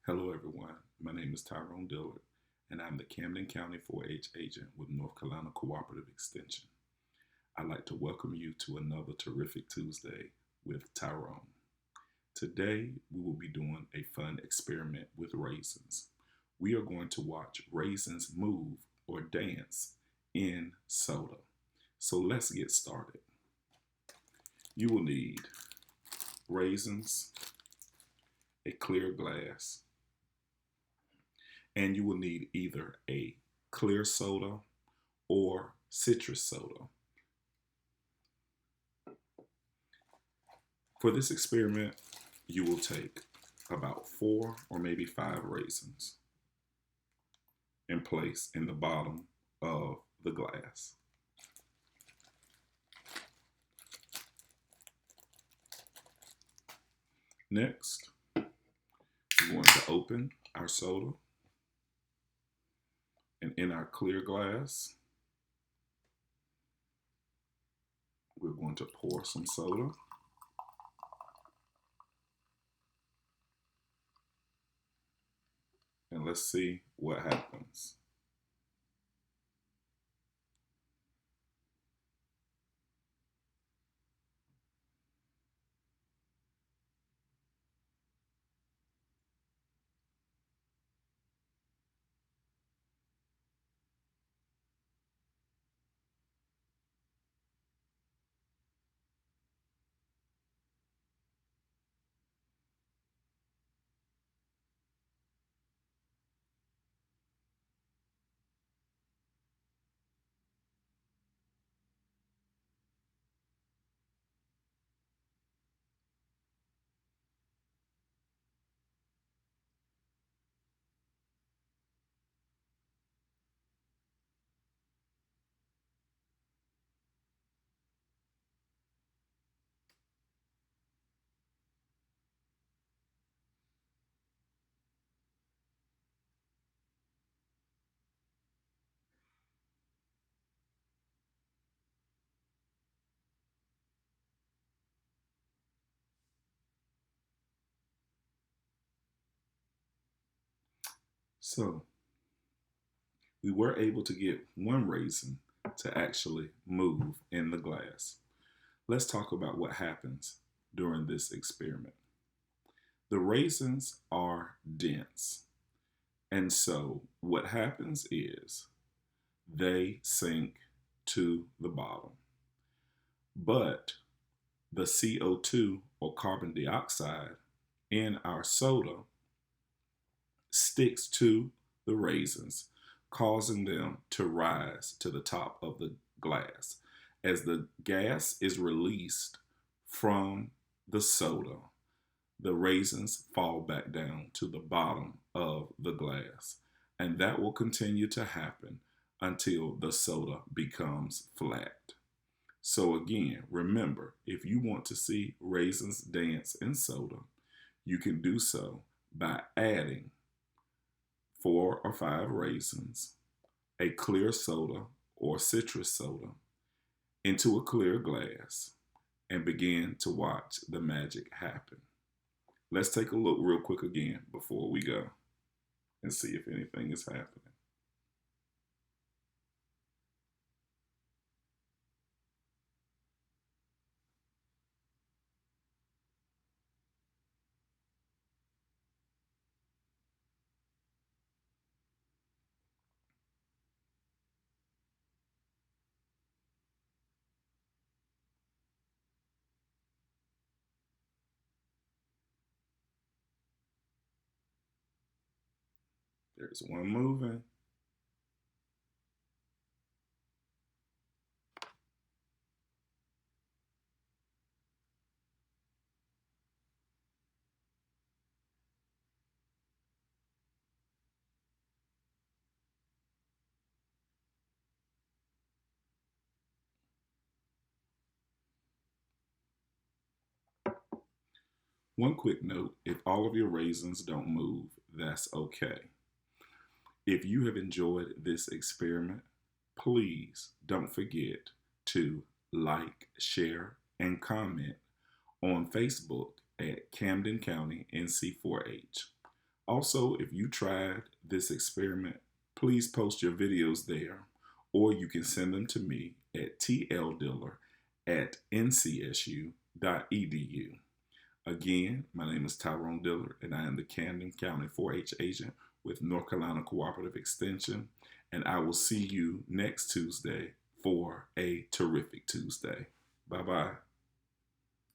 Hello, everyone. My name is Tyrone Dillard, and I'm the Camden County 4-H agent with North Carolina Cooperative Extension. I'd like to welcome you to another terrific Tuesday with Tyrone. Today, we will be doing a fun experiment with raisins. We are going to watch raisins move or dance in soda. So let's get started. You will need raisins, a clear glass, and you will need either a clear soda or citrus soda. For this experiment, you will take about 4 or maybe 5 raisins and place in the bottom of the glass. Next, we're going to open our soda, and in our clear glass, we're going to pour some soda. And let's see what happens. So we were able to get one raisin to actually move in the glass. Let's talk about what happens during this experiment. The raisins are dense, and so what happens is they sink to the bottom. But the CO2 or carbon dioxide in our soda sticks to the raisins, causing them to rise to the top of the glass. As the gas is released from the soda, the raisins fall back down to the bottom of the glass. And that will continue to happen until the soda becomes flat. So again, remember, if you want to see raisins dance in soda, you can do so by adding 4 or 5 raisins, a clear soda or citrus soda into a clear glass, and begin to watch the magic happen. Let's take a look real quick again before we go and see if anything is happening. There's one moving. One quick note, if all of your raisins don't move, that's okay. If you have enjoyed this experiment, please don't forget to like, share, and comment on Facebook at Camden County NC4H. Also, if you tried this experiment, please post your videos there, or you can send them to me at tldiller@ncsu.edu. Again, my name is Tyrone Diller, and I am the Camden County 4-H agent with North Carolina Cooperative Extension, and I will see you next Tuesday for a terrific Tuesday. Bye-bye.